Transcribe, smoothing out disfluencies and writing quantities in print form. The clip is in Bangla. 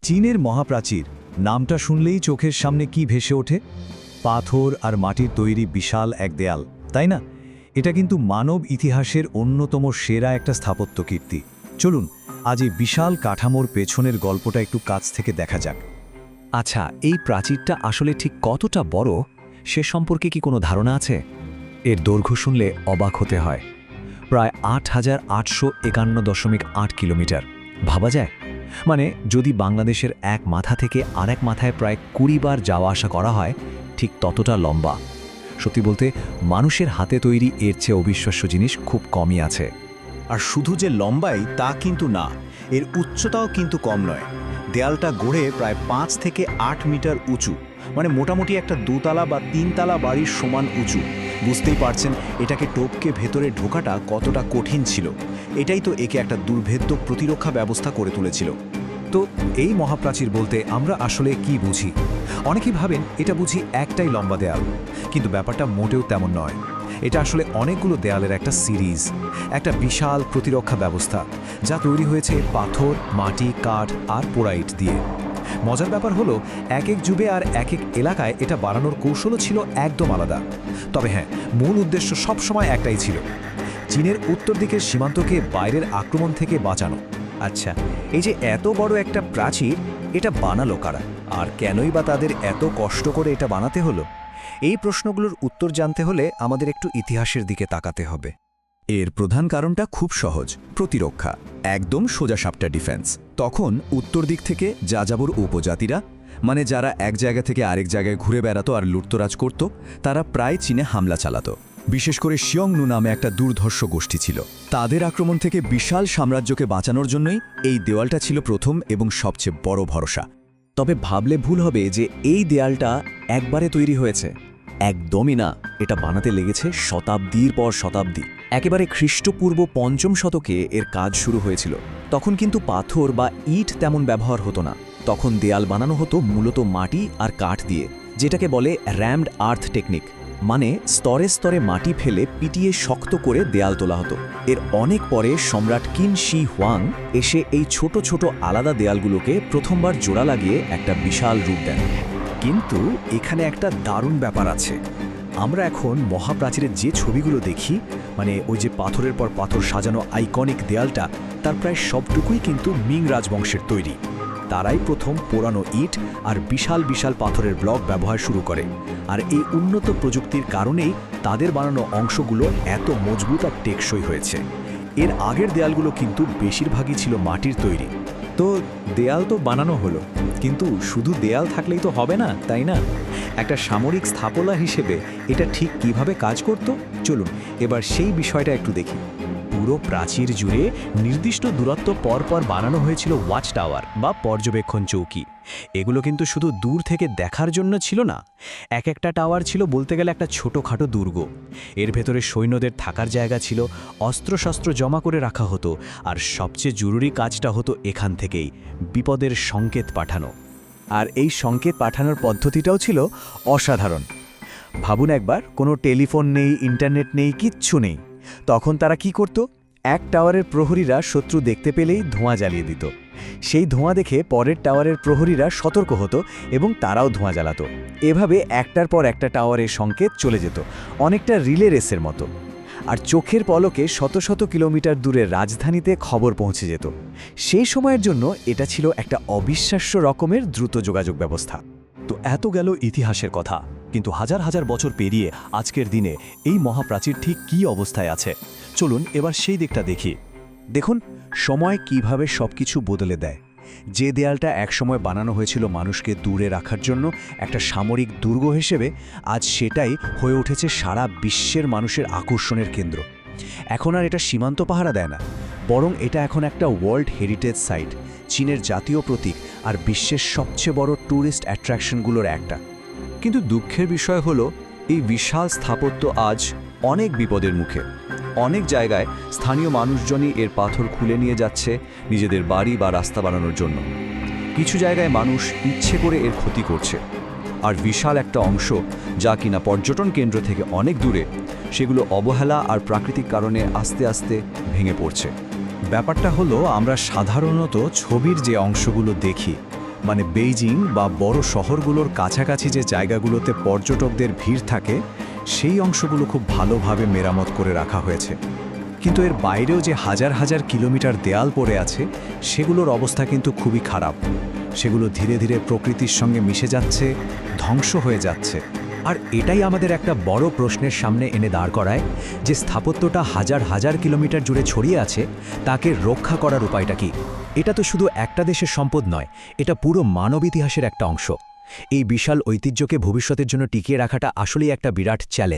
চীনের মহাপ্রাচীর নামটা শুনলেই চোখের সামনে কি ভেসে ওঠে? পাথর আর মাটির তৈরি বিশাল এক দেয়াল, তাই না? এটা কিন্তু মানব ইতিহাসের অন্যতম সেরা একটা স্থাপত্য কীর্তি। চলুন আজ এই বিশাল কাঠামোর পেছনের গল্পটা একটু কাছ থেকে দেখা যাক। আচ্ছা, এই প্রাচীরটা আসলে ঠিক কতটা বড় সে সম্পর্কে কি কোনো ধারণা আছে? এর দৈর্ঘ্য শুনলে অবাক হতে হয়। প্রায় ৮,৮৫১.৮ কিলোমিটার। ভাবা যায়? মানে যদি বাংলাদেশের এক মাথা থেকে আরেক মাথায় প্রায় ২০ বার যাওয়া আসা করা হয়, ঠিক ততটা লম্বা। সত্যি বলতে মানুষের হাতে তৈরি এর চেয়ে অবিশ্বাস্য জিনিস খুব কমই আছে। আর শুধু যে লম্বাই তা কিন্তু না, এর উচ্চতাও কিন্তু কম নয়। দেয়ালটা গড়ে প্রায় ৫ থেকে ৮ মিটার উঁচু, মানে মোটামুটি একটা দোতলা বা তিনতলা বাড়ির সমান উঁচু। বুঝতেই পারছেন এটাকে টপকে ভেতরে ঢোকাটা কতটা কঠিন ছিল। এটাই তো একে একটা দুর্ভেদ্য প্রতিরক্ষা ব্যবস্থা করে তুলেছিল। তো এই মহাপ্রাচীর বলতে আমরা আসলে কি বুঝি? অনেকেই ভাবেন এটা বুঝি একটাই লম্বা দেয়াল, কিন্তু ব্যাপারটা মোটেও তেমন নয়। এটা আসলে অনেকগুলো দেয়ালের একটা সিরিজ, একটা বিশাল প্রতিরক্ষা ব্যবস্থা যা তৈরি হয়েছে পাথর, মাটি, কাঠ আর পোড়াইট দিয়ে। মজার ব্যাপার হলো এক এক যুগে আর এক এক এলাকায় এটা বানানোর কৌশলও ছিল একদম আলাদা। তবে হ্যাঁ, মূল উদ্দেশ্য সবসময় একটাই ছিল, চীনের উত্তর দিকের সীমান্তকে বাইরের আক্রমণ থেকে বাঁচানো। আচ্ছা, এই যে এত বড় একটা প্রাচীর, এটা বানালো কারা? আর কেনই বা তাদের এত কষ্ট করে এটা বানাতে হলো? এই প্রশ্নগুলোর উত্তর জানতে হলে আমাদের একটু ইতিহাসের দিকে তাকাতে হবে। এর প্রধান কারণটা খুব সহজ, প্রতিরক্ষা। একদম সোজাসাপটা ডিফেন্স। তখন উত্তর দিক থেকে যাযাবর উপজাতিরা, মানে যারা এক জায়গা থেকে আরেক জায়গায় ঘুরে বেড়াতো আর লুটতরাজ করত, তারা প্রায় চীনে হামলা চালাতো। বিশেষ করে শিয়ংনু নামে একটা দুর্ধর্ষ গোষ্ঠী ছিল। তাদের আক্রমণ থেকে বিশাল সাম্রাজ্যকে বাঁচানোর জন্যই এই দেওয়ালটা ছিল প্রথম এবং সবচেয়ে বড় ভরসা। তবে ভাবলে ভুল হবে যে এই দেয়ালটা একবারে তৈরি হয়েছে। একদমই না, এটা বানাতে লেগেছে শতাব্দীর পর শতাব্দী। একেবারে খ্রিস্টপূর্ব ৫ম শতকে এর কাজ শুরু হয়েছিল। তখন কিন্তু পাথর বা ইট তেমন ব্যবহার হতো না। তখন দেয়াল বানানো হতো মূলত মাটি আর কাঠ দিয়ে, যেটাকে বলে র্যামড আর্থ টেকনিক। মানে স্তরে স্তরে মাটি ফেলে পিটিয়ে শক্ত করে দেয়াল তোলা হতো। এর অনেক পরে সম্রাট কিন শি হুয়াং এসে এই ছোট ছোট আলাদা দেয়ালগুলোকে প্রথমবার জোড়া লাগিয়ে একটা বিশাল রূপ দেন। কিন্তু এখানে একটা দারুণ ব্যাপার আছে। আমরা এখন মহাপ্রাচীরের যে ছবিগুলো দেখি, মানে ওই যে পাথরের পর পাথর সাজানো আইকনিক দেয়ালটা, তার প্রায় সবটুকুই কিন্তু মিং রাজবংশের তৈরি। তারাই প্রথম পোড়ানো ইট আর বিশাল বিশাল পাথরের ব্লক ব্যবহার শুরু করে। আর এই উন্নত প্রযুক্তির কারণেই তাদের বানানো অংশগুলো এত মজবুত আর টেকসই হয়েছে। এর আগের দেয়ালগুলো কিন্তু বেশিরভাগই ছিল মাটির তৈরি। তো দেয়াল তো বানানো হলো, কিন্তু শুধু দেয়াল থাকলেই তো হবে না, তাই না? একটা সামরিক স্থাপনা হিসেবে এটা ঠিক কিভাবে কাজ করত, চলুন এবার সেই বিষয়টা একটু দেখি। পুরো প্রাচীর জুড়ে নির্দিষ্ট দূরত্ব পর পর বানানো হয়েছিল ওয়াচ টাওয়ার বা পর্যবেক্ষণ চৌকি। এগুলো কিন্তু শুধু দূর থেকে দেখার জন্য ছিল না, এক একটা টাওয়ার ছিল বলতে গেলে একটা ছোটোখাটো দুর্গ। এর ভেতরে সৈন্যদের থাকার জায়গা ছিল, অস্ত্রশস্ত্র জমা করে রাখা হতো, আর সবচেয়ে জরুরি কাজটা হতো এখান থেকেই বিপদের সংকেত পাঠানো। আর এই সংকেত পাঠানোর পদ্ধতিটাও ছিল অসাধারণ। ভাবুন একবার, কোনো টেলিফোন নেই, ইন্টারনেট নেই, কিচ্ছু নেই। তখন তারা কি করত? এক টাওয়ারের প্রহরীরা শত্রু দেখতে পেলেই ধোঁয়া জ্বালিয়ে দিত। সেই ধোঁয়া দেখে পরের টাওয়ারের প্রহরীরা সতর্ক হতো এবং তারাও ধোঁয়া জ্বালাতো। এভাবে একটার পর একটা টাওয়ারের সংকেত চলে যেত, অনেকটা রিলে রেসের মতো। আর চোখের পলকে শত শত কিলোমিটার দূরে রাজধানীতে খবর পৌঁছে যেত। সেই সময়ের জন্য এটা ছিল একটা অবিশ্বাস্য রকমের দ্রুত যোগাযোগ ব্যবস্থা। তো এত গেল ইতিহাসের কথা, কিন্তু হাজার হাজার বছর পেরিয়ে আজকের দিনে এই মহাপ্রাচীর ঠিক কী অবস্থায় আছে? চলুন এবার সেই দিকটা দেখি। দেখুন সময় কিভাবে সবকিছু বদলে দেয়। যে দেয়ালটা একসময় বানানো হয়েছিল মানুষকে দূরে রাখার জন্য, একটা সামরিক দুর্গ হিসেবে, আজ সেটাই হয়ে উঠেছে সারা বিশ্বের মানুষের আকর্ষণের কেন্দ্র। এখন আর এটা সীমান্ত পাহারা দেয় না, বরং এটা এখন একটা ওয়ার্ল্ড হেরিটেজ সাইট, চীনের জাতীয় প্রতীক আর বিশ্বের সবচেয়ে বড় ট্যুরিস্ট অ্যাট্রাকশনগুলোর একটা। কিন্তু দুঃখের বিষয় হলো এই বিশাল স্থাপত্য আজ অনেক বিপদের মুখে। অনেক জায়গায় স্থানীয় মানুষজনই এর পাথর খুলে নিয়ে যাচ্ছে নিজেদের বাড়ি বা রাস্তা বানানোর জন্য। কিছু জায়গায় মানুষ ইচ্ছে করে এর ক্ষতি করছে, আর বিশাল একটা অংশ যা কিনা পর্যটন কেন্দ্র থেকে অনেক দূরে, সেগুলো অবহেলা আর প্রাকৃতিক কারণে আস্তে আস্তে ভেঙে পড়ছে। ব্যাপারটা হলো, আমরা সাধারণত ছবির যে অংশগুলো দেখি, মানে বেইজিং বা বড় শহরগুলোর কাছাকাছি যে জায়গাগুলোতে পর্যটকদের ভিড় থাকে সেই অংশগুলো খুব ভালোভাবে মেরামত করে রাখা হয়েছে। কিন্তু এর বাইরেও যে হাজার হাজার কিলোমিটার দেয়াল পড়ে আছে সেগুলোর অবস্থা কিন্তু খুবই খারাপ। সেগুলো ধীরে ধীরে প্রকৃতির সঙ্গে মিশে যাচ্ছে, ধ্বংস হয়ে যাচ্ছে। আর এটাই আমাদের একটা বড় প্রশ্নের সামনে এনে দাঁড় করায় যে স্থাপত্যটা হাজার হাজার কিলোমিটার জুড়ে ছড়িয়ে আছে, তাকে রক্ষা করার উপায়টা কি? এটা তো শুধু একটা দেশের সম্পদ নয়, এটা পুরো মানব ইতিহাসের একটা অংশ। এই বিশাল ঐতিহ্যকে ভবিষ্যতের জন্য টিকিয়ে রাখাটা আসলেই একটা বিরাট চ্যালেঞ্জ।